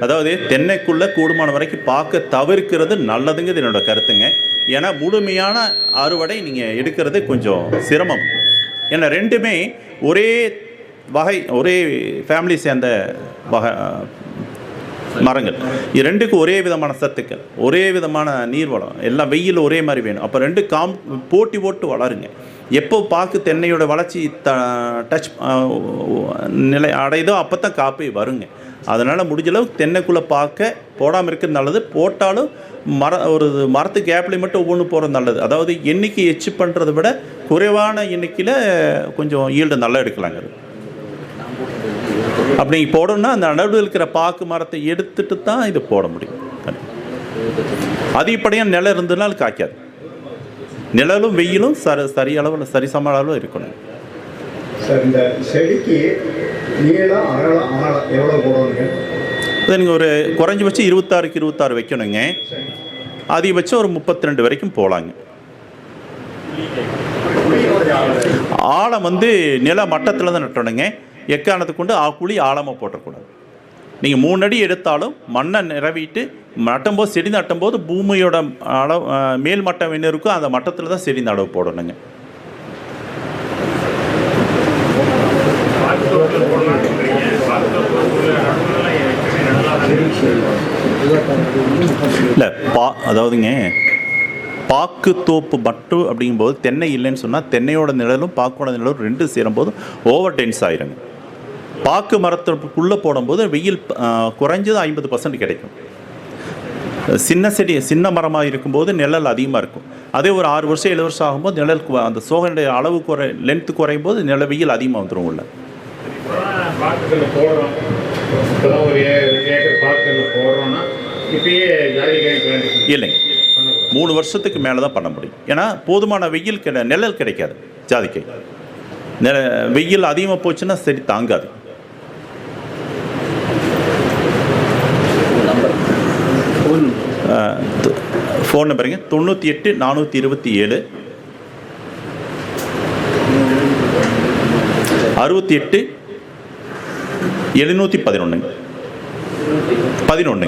அதாவது தென்னைக்குள்ளே கூடுமான வரைக்கும் பார்க்க தவிர்க்கிறது நல்லதுங்கிறது என்னோடய கருத்துங்க. ஏன்னா முழுமையான அறுவடை நீங்கள் எடுக்கிறது கொஞ்சம் சிரமம். ஏன்னா ரெண்டுமே ஒரே வகை, ஒரே ஃபேமிலி சேர்ந்த வகை மரங்கள். இது ரெண்டுக்கும் ஒரே விதமான சத்துக்கள், ஒரே விதமான நீர்வளம், எல்லாம் வெயில் ஒரே மாதிரி வேணும். அப்போ ரெண்டு போட்டி போட்டு வளருங்க. எப்போ பாக்கு தென்னையோட வளர்ச்சி டச் நிலை அடைதோ அப்போ தான் காப்பே வருங்க. அதனால் முடிஞ்சளவுக்கு தென்னைக்குள்ளே பார்க்க போடாமல் இருக்கிறது நல்லது. போட்டாலும் ஒரு மரத்துக்கு கேப்லேயும் மட்டும் ஒவ்வொன்று போகிறது நல்லது. அதாவது எண்ணிக்கை எச்சு பண்ணுறதை விட குறைவான எண்ணிக்கையில் கொஞ்சம் ஈல்டு நல்லா எடுக்கலாங்க. அப்படி போடணும்னா அந்த நடுவில் இருக்கிற பாக்கு மரத்தை எடுத்துட்டு தான் இது போட முடியும். அதிகப்படியாக நிலம் இருந்ததுனால காய்க்காது. நிழலும் வெயிலும் சரி அளவில் சரிசம அளவில் இருக்கணும். சார், இந்த செடிக்கு நீளம் அகலம் எவ்வளோ போடணுங்க? அது நீங்கள் ஒரு குறைஞ்சபட்சம் 26க்கு 26 வைக்கணுங்க. அதிகபட்சம் ஒரு 32 வரைக்கும் போகலாங்க. ஆழம் நில மட்டத்தில் தான் நட்டணுங்க. எக்காரணத்துக்கு கொண்டு குழி ஆழமாக போட்டக்கூடாது. நீங்கள் 3 அடி எடுத்தாலும் மண்ணை நிறவிட்டு நட்டும்போது, செடி நட்டும்போது பூமியோட அளவு மேல் மட்டம் என்ன இருக்கோ அந்த மட்டத்தில் தான் செடி நடவு போடணுங்க. இல்லை அதாவதுங்க பாக்கு தோப்பு மட்டும் அப்படிங்கும்போது தென்னை இல்லைன்னு சொன்னால் தென்னையோட நிழலும் பாக்கோட நிழலும் ரெண்டு சேரும்போது ஓவர் டென்ஸ் ஆகிருங்க. பாக்கு மரத்துக்குள்ளே போடும்போது வெயில் குறைஞ்சது 50% கிடைக்கும். சின்ன செடி சின்ன மரமாக இருக்கும்போது நிழல் அதிகமாக இருக்கும். அதே ஒரு 6 வருஷம் 7 வருஷம் ஆகும்போது நிழல் அந்த சோகனுடைய அளவு லென்த்து குறையும் போது நிழல் வெயில் அதிகமாக வந்துடும் உள்ள. இல்லைங்க, 3 வருஷத்துக்கு மேலே தான் பண்ண முடியும். ஏன்னா போதுமான வெயில் நிழல் கிடைக்காது. ஜாதிக்காய் வெயில் அதிகமாக போச்சுன்னா சரி தாங்காது. ஃபோன் நம்பருங்க 98 427 68 711 11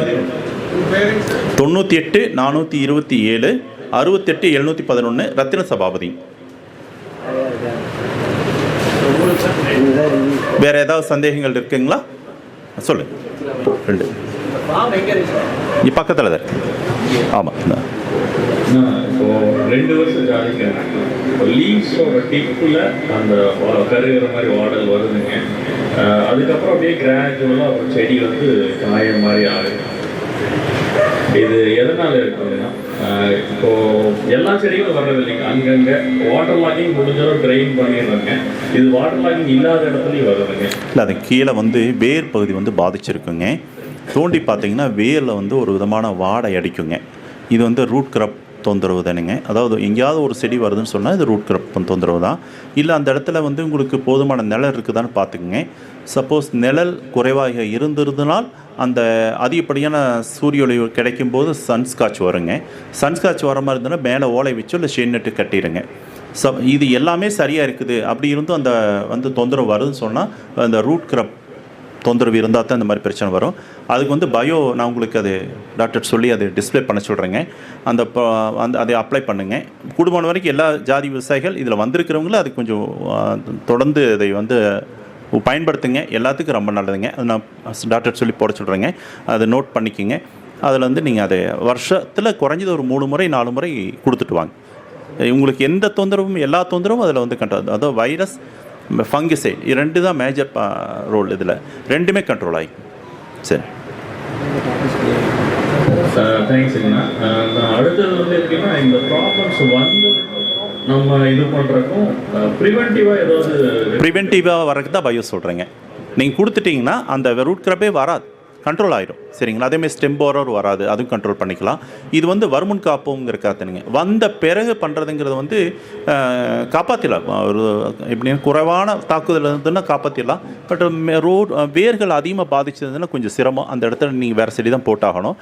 98 427 68 711 ரத்தின சபாபதி. வேற ஏதாவது சந்தேகங்கள் இருக்குங்களா? சொல்லுங்க. 2 பக்கத்தில் தான் இருக்கு. ஆமாம், இப்போ 2 வருஷம் ஜாதிக்காங்க. லீவ்ஸோட டிப்பில் அந்த கருகிற மாதிரி வாடல் வருதுங்க. அதுக்கப்புறம் அப்படியே கிராஜுவலாக ஒரு செடி காய மாதிரி ஆகுது. இது எதனால் இருக்குதுன்னா, இப்போது எல்லா செடிகளும் வர்றது இல்லைங்க. அங்கங்கே வாட்டர் லாகிங் முடிஞ்சாலும் ட்ரெயின் பண்ணிடுறாங்க. இது வாட்டர் லாகிங் இல்லாத இடத்துலையும் வருதுங்க. இல்லை, அது கீழே வேர் பகுதி பாதிச்சிருக்குங்க. தோண்டி பார்த்தீங்கன்னா வேரில் ஒரு விதமான வாடை அடிக்குங்க. இது ரூட் கிராப் தொந்தரவு தானுங்க. அதாவது எங்கேயாவது ஒரு செடி வருதுன்னு சொன்னால் இது ரூட் கிராப் தொந்தரவு தான். இல்லை அந்த இடத்துல உங்களுக்கு போதுமான நிழல் இருக்குதான்னு பார்த்துக்குங்க. சப்போஸ் நிழல் குறைவாக இருந்திருந்தனால் அந்த அதிகப்படியான சூரிய ஒளி கிடைக்கும்போது சன்ஸ்காட்ச் வருங்க. சன்ஸ்காட்ச் வர மாதிரி இருந்ததுன்னா மேலே ஓலை வச்சோ இல்லை ஷெட் நெட்டு கட்டிடுங்க. இது எல்லாமே சரியாக இருக்குது. அப்படி இருந்தும் அந்த தொந்தரவு வருதுன்னு சொன்னால் அந்த ரூட் கிராப் தொந்தரவு இருந்தால் தான் இந்த மாதிரி பிரச்சனை வரும். அதுக்கு பயோ நான் உங்களுக்கு அது டாக்டர் சொல்லி அது டிஸ்பிளே பண்ண சொல்கிறேங்க. அதை அப்ளை பண்ணுங்க. கூடுமான வரைக்கும் எல்லா ஜாதி விவசாயிகள் இதில் வந்திருக்கிறவங்களும் அது கொஞ்சம் தொடர்ந்து அதை பயன்படுத்துங்க. எல்லாத்துக்கும் ரொம்ப நல்லதுங்க. அது நான் டாக்டர் சொல்லி போட சொல்கிறேங்க. அதை நோட் பண்ணிக்கோங்க. அதில் நீங்கள் அதை வருஷத்தில் குறைஞ்சது ஒரு 3 முறை 4 முறை கொடுத்துட்டு வாங்க. உங்களுக்கு எந்த தொந்தரவும் எல்லா தொந்தரவும் அதில் கண்ட்ரோல். அதாவது வைரஸ் ஃபங்கிசைட் இது 2 தான் மேஜர் ரோல். இதில் 2மே கண்ட்ரோல் ஆகி. சரி, தேங்க்ஸுங்கண்ணா. அடுத்தது எப்படின்னா, இந்த ப்ராப்ளம்ஸ் நம்ம இது பண்ணுறக்கும் ப்ரிவென்டிவாக வரக்கு தான் பயோ சொல்கிறேங்க. நீங்கள் கொடுத்துட்டிங்கன்னா அந்த ரூட் கிராப்பே வராது, கண்ட்ரோல் ஆகிடும். சரிங்களா? அதேமாதிரி ஸ்டெம் போரர் வராது, அதுவும் கண்ட்ரோல் பண்ணிக்கலாம். இது வருமுன் காப்போங்கிற காத்துனுங்க. வந்த பிறகு பண்ணுறதுங்கிறது காப்பாற்றிடலாம். ஒரு எப்படின்னா குறைவான தாக்குதல் இருந்ததுன்னா காப்பாற்றிடலாம். பட் வேர்கள் அதிகமாக பாதிச்சதுன்னா கொஞ்சம் சிரமம். அந்த இடத்துல நீங்கள் வேறு செடி தான் போட்டாகணும்.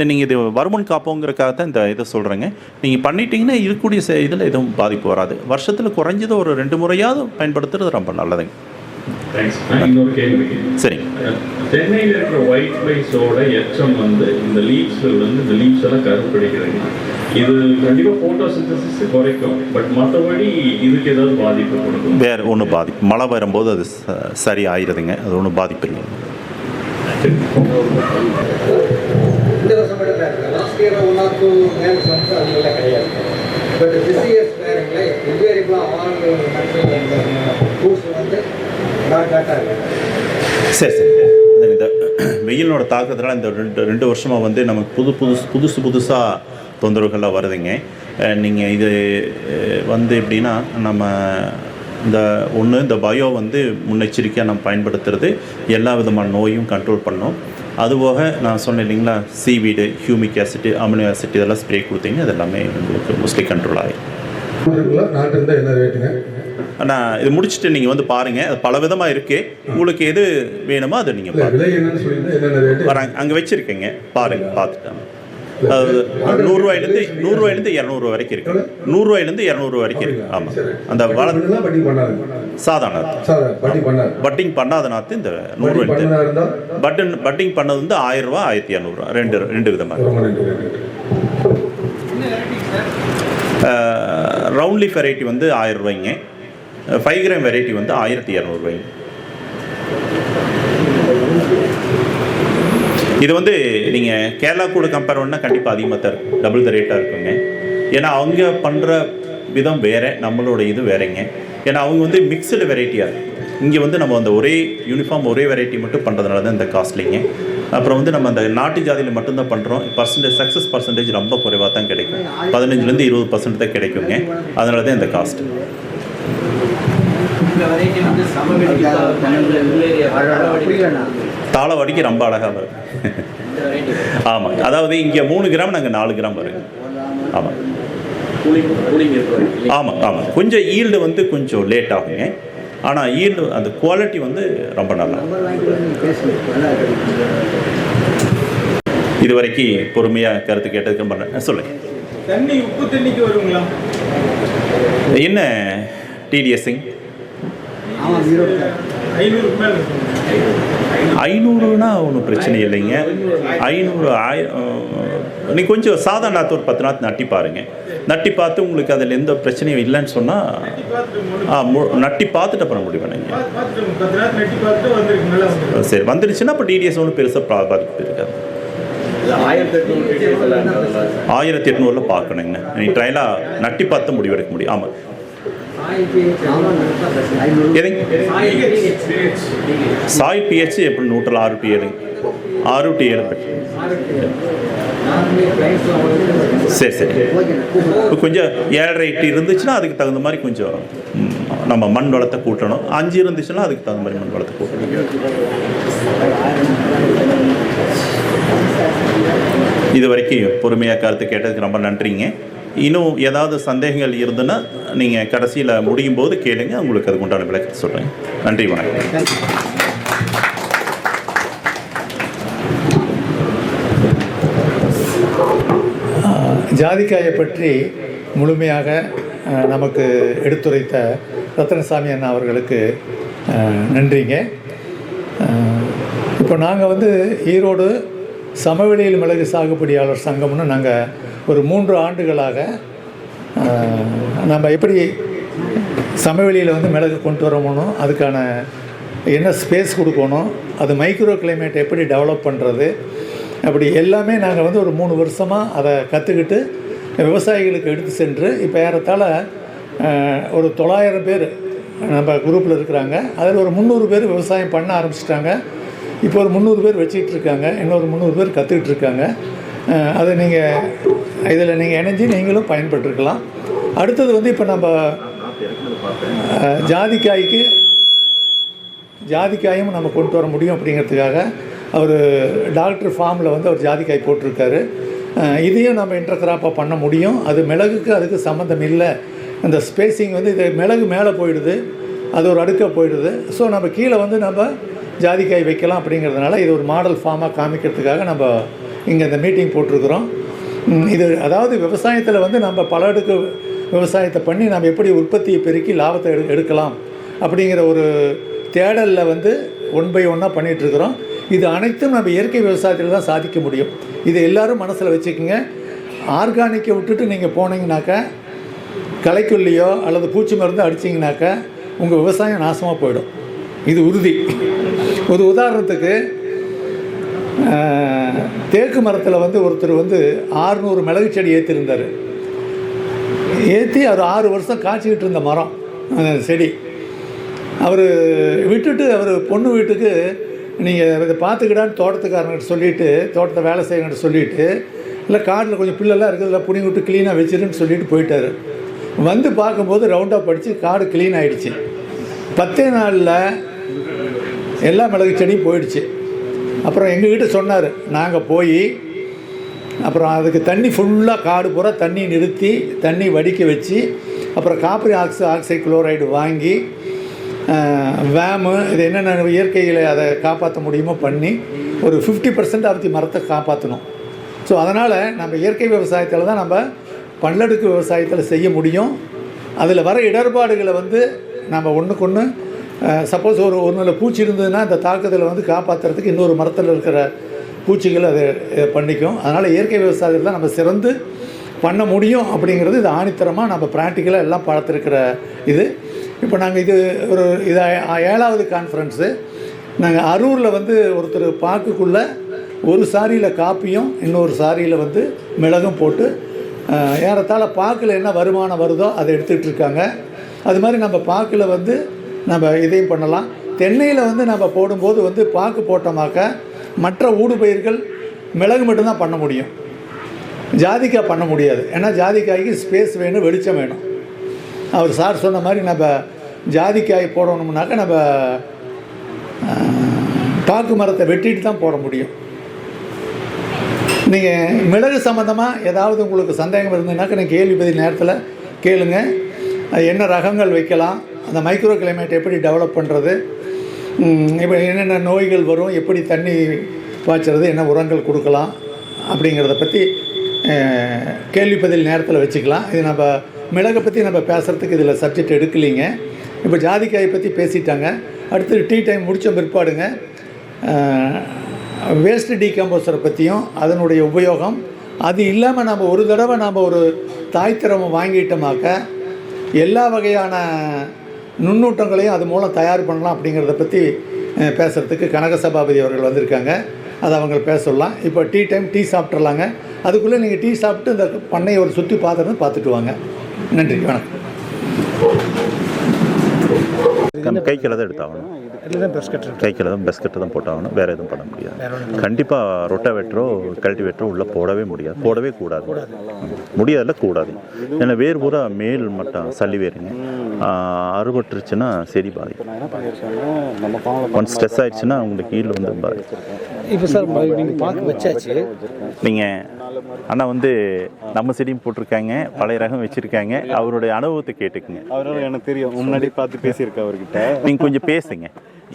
நீங்கள் இது வருமுன் காப்போங்கிறக்காக தான் இந்த இதை சொல்கிறேங்க. நீங்கள் பண்ணிட்டீங்கன்னா இருக்கக்கூடிய இதில் எதுவும் பாதிப்பு வராது. வருஷத்தில் குறைஞ்சது ஒரு 2 முறையாவது பயன்படுத்துறது ரொம்ப நல்லதுங்க. தேங்க்ஸ். இன்னொரு கேள்வி. சரி. சென்னையில் இருக்கிற ஒயிட் ஃப்ளைஸோட எச்சம் வந்து இந்த லீவ்ஸில் வந்து இந்த லீவ்ஸ் எல்லாம் கருப்படிக்கிறது. இது கண்டிப்பாக ஃபோட்டோசிந்தசிஸ் குறைக்கும், பட் மற்றபடி இதுக்கு ஏதாவது பாதிப்பு கொடுக்கும்? வேறு ஒன்றும் பாதிப்பு, மழை வரும்போது அது சரி ஆயிடுதுங்க, அது ஒன்றும் பாதிப்பு இல்லை. இந்த வருஷம் மட்டும் தான் இருக்குது. லாஸ்ட் இயர் 1 or 2 நேம்ஸ் வந்து அதெல்லாம் கிடையாது. பட் திஸ் இயர்ஸ் வேறுங்களே இன்வேரியபிளாக ஆல் ஃப்ரூட்ஸ் வந்து டாட்டாக இருக்குது. சரி சரி. இந்த வெயிலோட தாக்கத்தினால இந்த ரெண்டு வருஷமாக வந்து நமக்கு புதுசாக தொந்தரவுகள்லாம் வருதுங்க. நீங்கள் இது வந்து எப்படின்னா நம்ம இந்த பயோ வந்து முன்னெச்சரிக்கையாக நம்ம பயன்படுத்துறது எல்லா விதமான நோயும் கண்ட்ரோல் பண்ணோம். அதுபோக நான் சொன்னேன் இல்லைங்களா, seaweed, humic acid, amino acid இதெல்லாம் ஸ்ப்ரே கொடுத்தீங்க, அது எல்லாமே உங்களுக்கு மோஸ்ட்லி கண்ட்ரோல் ஆகிடும். ஆனால் இது முடிச்சுட்டு நீங்கள் வந்து பாருங்கள், அது பல விதமாக இருக்குது. உங்களுக்கு எது வேணுமோ அதை நீங்கள் பாருங்கள், அங்கே வச்சுருக்கேங்க, பாருங்கள், பார்த்துட்டாங்க. அதாவது 100 ரூபாயிலேருந்து 200 வரைக்கும் இருக்குது. 100 ரூபாயிலேருந்து 200 வரைக்கும் இருக்குது. ஆமாம், அந்த சாதாரண பட்டிங் பண்ணாத நாற்று இந்த 100 பட்டிங் பண்ணது வந்து 1000 ரூபா, 1200 ரூபா, ரெண்டு விதமாக. ரவுண்ட் லீஃப் வெரைட்டி வந்து 1000 ரூபாய்ங்க. 5 கிராம் வெரைட்டி வந்து 1200 ரூபாய்ங்க. இது வந்து நீங்கள் கேரளா கூட கம்பேர் பண்ணால் கண்டிப்பாக அதிகமாக தான் இருக்கும், டபுள் த ரேட்டாக இருக்குங்க. ஏன்னா அவங்க பண்ணுற விதம் வேறு, நம்மளோட இது வேறேங்க. ஏன்னா அவங்க வந்து மிக்சடு வெரைட்டியாக இருக்குது. இங்கே வந்து நம்ம அந்த ஒரே யூனிஃபார்ம் ஒரே வெரைட்டி மட்டும் பண்ணுறதுனால தான் இந்த காஸ்ட்லிங்க. அப்புறம் வந்து நம்ம அந்த நாட்டு ஜாதியில் மட்டும்தான் பண்ணுறோம். சக்ஸஸ் பர்சன்டேஜ் ரொம்ப குறைவாக தான் கிடைக்கும், 15% 20% தான் கிடைக்குங்க. அதனால தான் இந்த காஸ்ட்டு. தாளவாடிக்கு ரொம்ப அழகாக வரும். ஆமாம், அதாவது இங்கே 3 கிராம், நாங்கள் 4 கிராம் வருங்க. ஆமாம் ஆமாம் ஆமாம். கொஞ்சம் ஈல்டு வந்து கொஞ்சம் லேட் ஆகுங்க, ஆனால் ஈல்டு அந்த குவாலிட்டி வந்து ரொம்ப நல்லா. இது வரைக்கும் பொறுமையாக கருத்து கேட்டதுக்கு ரொம்ப சொல்லுங்க. தண்ணி உப்பு தண்ணிக்கு வருங்களா? என்ன டிடிஎஸ்ங்க? 500னா ஒன்றும் பிரச்சனை இல்லைங்க. 500 1000 நீ கொஞ்சம் சாதா நாற்று ஒரு 10 நாற்று நட்டி பாருங்க. நட்டி பார்த்து உங்களுக்கு அதில் எந்த பிரச்சனையும் இல்லைன்னு சொன்னால் நட்டி பார்த்துட்டு அப்புறம் முடிவு பண்ணுங்க. சரி, வந்துடுச்சுன்னா அப்போ டிடிஎஸ் ஒன்றும் பெருசாக பாதிப்பு இருக்காது. 1800 பார்க்கணுங்க. நீ ட்ரையலாக நட்டி பார்த்து முடிவெடுக்க முடியும். ஆமாம். சாயில் பிஹெச் எப்படி நியூட்ரல் 6 to 7 6 to 7 சரி சரி. கொஞ்சம் 7.5 8 இருந்துச்சுன்னா அதுக்கு தகுந்த மாதிரி கொஞ்சம் நம்ம மண் வளத்தை கூட்டணும். 5 இருந்துச்சுன்னா அதுக்கு தகுந்த மாதிரி மண் வளத்தை கூட்டணும். இது வரைக்கும் பொறுமையாக கருத்து கேட்டதுக்கு ரொம்ப நன்றிங்க. இன்னும் ஏதாவது சந்தேகங்கள் இருந்துன்னா நீங்கள் கடைசியில் முடியும் போது கேளுங்க, உங்களுக்கு அதுக்கு உண்டான விளக்கத்தை சொல்கிறேன். நன்றி, வணக்கம். ஜாதிக்காயை பற்றி முழுமையாக நமக்கு எடுத்துரைத்த ரத்னசாமி அண்ணா அவர்களுக்கு நன்றிங்க. இப்போ நாங்கள் வந்து ஈரோடு சமவெளியில் மிளகு சாகுபடியாளர் சங்கம்னு நாங்கள் ஒரு 3 ஆண்டுகளாக நம்ம எப்படி சமவெளியில் வந்து மிளகு கொண்டு வரணும், அதுக்கான என்ன ஸ்பேஸ் கொடுக்கணும், அது மைக்ரோ கிளைமேட் எப்படி டெவலப் பண்ணுறது, அப்படி எல்லாமே நாங்கள் வந்து ஒரு 3 வருஷமாக அதை கற்றுக்கிட்டு விவசாயிகளுக்கு எடுத்து சென்று இப்போ ஏறத்தாழ ஒரு 900 பேர் நம்ம குரூப்பில் இருக்கிறாங்க. அதில் ஒரு 300 பேர் விவசாயம் பண்ண ஆரம்பிச்சிட்டாங்க. இப்போ ஒரு 300 பேர் வச்சிட்ருக்காங்க, இன்னொரு 300 பேர் கற்றுக்கிட்டு இருக்காங்க. அதை இதில் நீங்கள் இணைஞ்சு நீங்களும் பயன்பட்டுருக்கலாம். அடுத்தது வந்து இப்போ நம்ம ஜாதிக்காயும் நம்ம கொண்டு வர முடியும் அப்படிங்கிறதுக்காக அவர் டாக்டர் ஃபார்மில் வந்து அவர் ஜாதிக்காய் போட்டிருக்காரு. இதையும் நம்ம இன்டர்கிராப்பாக பண்ண முடியும். அது மிளகுக்கு அதுக்கு சம்மந்தம் இல்லை. அந்த ஸ்பேஸிங் வந்து இது மிளகு மேலே போயிடுது, அது ஒரு அடுக்க போயிடுது. ஸோ நம்ம கீழே வந்து நம்ம ஜாதிக்காய் வைக்கலாம் அப்படிங்கிறதுனால இது ஒரு மாடல் ஃபார்மாக காமிக்கிறதுக்காக நம்ம இங்கே இந்த மீட்டிங் போட்டிருக்கிறோம். இது அதாவது விவசாயத்தில் வந்து நம்ம பல அடுக்கு விவசாயத்தை பண்ணி நம்ம எப்படி உற்பத்தியை பெருக்கி லாபத்தை எடுக்கலாம் அப்படிங்கிற ஒரு தேடலில் வந்து 1 by 1 பண்ணிகிட்ருக்குறோம். இது அனைத்தும் நம்ம இயற்கை விவசாயத்தில் தான் சாதிக்க முடியும். இதை எல்லோரும் மனசில் வச்சுக்கோங்க. ஆர்கானிக்கை விட்டுட்டு நீங்கள் போனீங்கன்னாக்கா, களைக்கொல்லியோ அல்லது பூச்சி மருந்து அடிச்சிங்கனாக்கா உங்கள் விவசாயம் நாசமாக போயிடும். இது உறுதி. ஒரு உதாரணத்துக்கு தேக்கு மரத்தில் வந்து ஒருத்தர் வந்து 600 மிளகு செடி ஏற்றிருந்தார். ஏற்றி அவர் 6 வருஷம் காய்ச்சிக்கிட்டு இருந்த மரம் செடி. அவர் விட்டுட்டு அவர் பொண்ணு வீட்டுக்கு நீங்கள் இதை பார்த்துக்கிடான்னு தோட்டத்துக்காரங்கிட்ட சொல்லிவிட்டு, தோட்டத்தை வேலை செய்யணுன்னு சொல்லிவிட்டு, இல்லை காட்டில் கொஞ்சம் பில்லெல்லாம் இருக்குது, இல்லை புடிங்கி விட்டு க்ளீனாக வச்சிருன்னு சொல்லிட்டு போயிட்டார். வந்து பார்க்கும்போது ரவுண்டாக படித்து காடு க்ளீன் ஆகிடுச்சு. 10 நாளில் எல்லா மிளகு செடியும் போயிடுச்சு. அப்புறம் எங்ககிட்ட சொன்னார், நாங்கள் போய் அப்புறம் அதுக்கு தண்ணி ஃபுல்லாக காடு பூரா தண்ணி நிறுத்தி தண்ணி வடிக்க வச்சு, அப்புறம் காப்பர் ஆக்சைடு குளோரைடு வாங்கி வேமு இது என்னென்ன இயற்கையில் அதை காப்பாற்ற முடியுமோ பண்ணி ஒரு 50% ஆஃப் மரத்தை காப்பாற்றணும். ஸோ அதனால் நம்ம இயற்கை விவசாயத்தில் தான் நம்ம பல்லடுக்கு விவசாயத்தில் செய்ய முடியும். அதில் வர இடர்பாடுகளை வந்து நம்ம ஒன்றுக்கு ஒன்று சப்போஸ் ஒரு பூச்சி இருந்ததுன்னா அந்த தாக்குதலை வந்து காப்பாற்றுறதுக்கு இன்னொரு மரத்தில் இருக்கிற பூச்சிகள் அதை பண்ணிக்கும். அதனால் இயற்கை விவசாயத்தில் நம்ம சிறந்து பண்ண முடியும் அப்படிங்கிறது இது ஆணித்தரமாக நம்ம ப்ராக்டிக்கலாக எல்லாம் பார்த்துருக்கிற இது. இப்போ நாங்கள் இது ஒரு 7வது கான்ஃபரன்ஸு. நாங்கள் அரூரில் வந்து ஒருத்தர் பாக்குக்குள்ளே ஒரு சாரியில் காப்பியும் இன்னொரு சாரியில் வந்து மிளகும் போட்டு ஏறத்தாழ பாக்கில் என்ன வருமானம் வருதோ அதை எடுத்துகிட்டு இருக்காங்க. அது மாதிரி நம்ம பாக்கில் வந்து நம்ம இதையும் பண்ணலாம். தென்னையில் வந்து நம்ம போடும்போது வந்து பாக்கு போட்டோமாக்க மற்ற ஊடுபயிர்கள் மிளகு மட்டும்தான் பண்ண முடியும், ஜாதிக்காய் பண்ண முடியாது. ஏன்னா ஜாதிக்காய்க்கு ஸ்பேஸ் வேணும், வெளிச்சம் வேணும். அவர் சார் சொன்ன மாதிரி நம்ம ஜாதிக்காய் போடணும்னாக்கா நம்ம பாக்கு மரத்தை வெட்டிட்டு தான் போட முடியும். நீங்கள் மிளகு சம்மந்தமாக ஏதாவது உங்களுக்கு சந்தேகம் இருந்ததுனாக்கா நீங்கள் கேள்வி பதில் நேரத்தில் கேளுங்க. அது என்ன ரகங்கள் வைக்கலாம், அந்த மைக்ரோ கிளைமேட் எப்படி டெவலப் பண்ணுறது, இப்போ என்னென்ன நோய்கள் வரும், எப்படி தண்ணி பாய்ச்சறது, என்ன உரங்கள் கொடுக்கலாம் அப்படிங்கிறத பற்றி கேள்வி பதில் நேரத்தில் வச்சுக்கலாம். இது நம்ம மிளகை பற்றி நம்ம பேசுகிறதுக்கு இதில் சப்ஜெக்ட் எடுக்கலிங்க. இப்போ ஜாதிக்காயை பற்றி பேசிட்டாங்க. அடுத்து டீ டைம் முடித்த பிற்பாடுங்க வேஸ்ட் டீகம்போசரை பற்றியும் அதனுடைய உபயோகம், அது இல்லாமல் நம்ம ஒரு தடவை நம்ம ஒரு தாய்த்திறமை வாங்கிட்டோமாக்க எல்லா வகையான நுண்ணூட்டங்களையும் அது மூலம் தயார் பண்ணலாம் அப்படிங்கிறத பற்றி பேசுகிறதுக்கு கனக சபாபதி அவர்கள் வந்திருக்காங்க. அதை அவங்க பேச சொல்லலாம். இப்போ டீ டைம், டீ சாப்பிட்றலாங்க. அதுக்குள்ளே நீங்கள் டீ சாப்பிட்டு இந்த பண்ணையை ஒரு சுற்றி பார்த்துட்டு வாங்க. நன்றி, வணக்கம். கைக்கில் தான் எடுத்தாகணும், கைக்கில் தான் பெஸ்கெட்டு தான் போட்டாகணும், வேறு எதுவும் பண்ண முடியாது. கண்டிப்பாக ரொட்டாவேட்டரோ கல்டிவேட்டரோ உள்ளே போடவே முடியாது, போடவே கூடாது, முடியாதுல கூடாது. ஏன்னா வேர் பூரா மேல் மட்டும் சளி வேறுங்க, அறுபட்டுருச்சுன்னா செடி பாதிக்கும். ஒன்ஸ் ஸ்ட்ரெஸ் ஆகிடுச்சுன்னா உங்களுக்கு கீழே வந்து பாதிக்கும். இப்போ சார் நீங்கள் பார்க்க வச்சாச்சு, நீங்கள் அண்ணா வந்து நம்ம செடியும் போட்டிருக்காங்க, பழைய ரகம் வச்சுருக்காங்க, அவருடைய அனுபவத்தை கேட்டுக்குங்க. அவரோட எனக்கு தெரியும், முன்னாடி பார்த்து பேசியிருக்கேன் அவர்கிட்ட. நீங்கள் கொஞ்சம் பேசுங்க,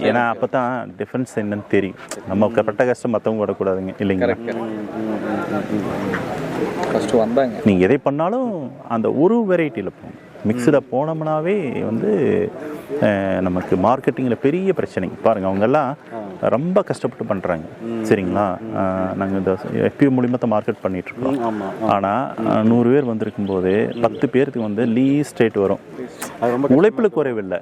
ஏன்னா அப்போ தான் டிஃப்ரென்ஸ் என்னன்னு தெரியும். நம்ம பட்ட கஷ்டம் மற்றவங்க விடக்கூடாதுங்க, இல்லைங்களா? ஃபஸ்ட்டு வந்தாங்க. நீங்கள் எதை பண்ணாலும் அந்த ஒரு வெரைட்டியில் போகணும். மிக்சடாக போனோம்னாவே வந்து நமக்கு மார்க்கெட்டிங்கில் பெரிய பிரச்சனைங்க. பாருங்கள், அவங்கெல்லாம் ரொம்ப கஷ்டப்பட்டு பண்ணுறாங்க, சரிங்களா? நாங்கள் இந்த FPO மூலிமா தான் மார்க்கெட் பண்ணிகிட்ருக்கோம். ஆனால் 100 பேர் வந்திருக்கும் போது 10 பேருக்கு வந்து லீஸ்ட் ரேட் வரும். உழைப்பில் குறைவில்லை,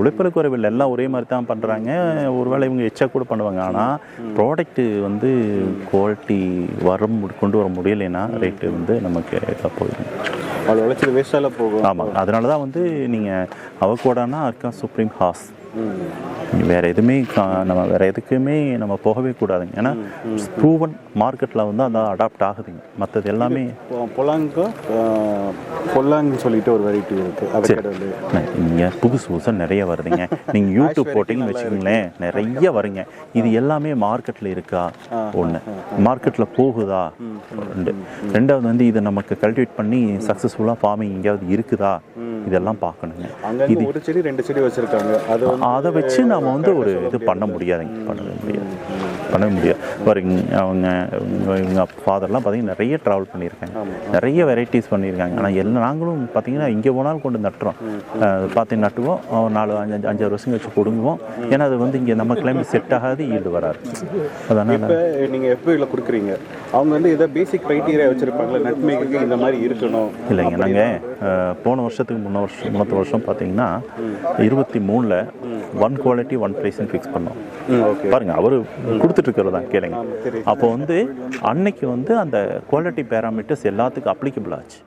உழைப்பில் குறைவில்லை, எல்லாம் ஒரே மாதிரி தான் பண்ணுறாங்க. ஒருவேளை இவங்க எச்சா கூட பண்ணுவாங்க. ஆனால் ப்ராடக்ட்டு வந்து குவாலிட்டி கொண்டு வர முடியலைன்னா ரேட்டு வந்து நமக்கு இதாக போயிடும், அவ்வளோ உழைச்சது வேஸ்ட்டால போகும். ஆமாம், அதனால தான் வந்து நீங்கள் அவகோடானா அர்க்கா சுப்ரீம் ஹாஸ், வேறு எதுவுமே நம்ம வேறு எதுக்குமே நம்ம போகவே கூடாதுங்க. ஏன்னா ப்ரூவன் மார்க்கெட்டில் வந்து அதான் அடாப்ட் ஆகுதுங்க. மற்றது எல்லாமே பொல்லாங்கு சொல்லிட்டு ஒரு வெரைட்டி இருக்குது, இங்கே புதுசாக நிறைய வருதுங்க. நீங்கள் யூடியூப் போட்டிங்கன்னு வச்சுக்கோங்களேன், நிறைய வருங்க. இது எல்லாமே மார்க்கெட்டில் இருக்கா, ஒன்று மார்க்கெட்டில் போகுதா, ரெண்டாவது வந்து இதை நமக்கு கல்டிவேட் பண்ணி சக்ஸஸ்ஃபுல்லாக ஃபார்மிங் எங்கேயாவது இருக்குதா, இதெல்லாம் பார்க்கணுங்க. அங்கே இது ஒரு செடி 2 செடி வச்சுருக்காங்க. அதை வச்சு நம்ம வந்து ஒரு இது பண்ண முடியாதுங்க, பண்ணவே முடியாது. பாருங்க இவங்க ஃபாதர்லாம் பார்த்தீங்கன்னா நிறைய ட்ராவல் பண்ணியிருக்காங்க, நிறைய வெரைட்டிஸ் பண்ணியிருக்காங்க. ஆனால் நாங்களும் பார்த்தீங்கன்னா இங்கே போனாலும் கொண்டு நட்டுறோம், பார்த்து நட்டுவோம், 4-5 வருஷம் வச்சு கொடுங்குவோம். ஏன்னா அது வந்து இங்கே நம்ம கிளைமேட் செட் ஆகாது, ஈல்டு வராது. அதனால் இப்போ நீங்கள் எஃப்ஐயில் கொடுக்குறீங்க, அவங்க வந்து இதை பேசிக் க்ரைட்டீரியா வச்சுருப்பாங்களே நட்மேக்கு இந்த மாதிரி இருக்கணும்? இல்லைங்க, நாங்கள் போன வருஷத்துக்கு முன்னத்த வருஷம் பார்த்தீங்கன்னா 23ல் 1 குவாலிட்டி 1 ப்ரைஸ்ன்னு ஃபிக்ஸ் பண்ணோம். பாருங்க அவர் கொடுத்துட்டு இருக்கிறதா கேளுங்க. அப்போ வந்து அன்னைக்கு வந்து அந்த குவாலிட்டி பேராமீட்டர்ஸ் எல்லாத்துக்கும் அப்ளிகபிள் ஆச்சு.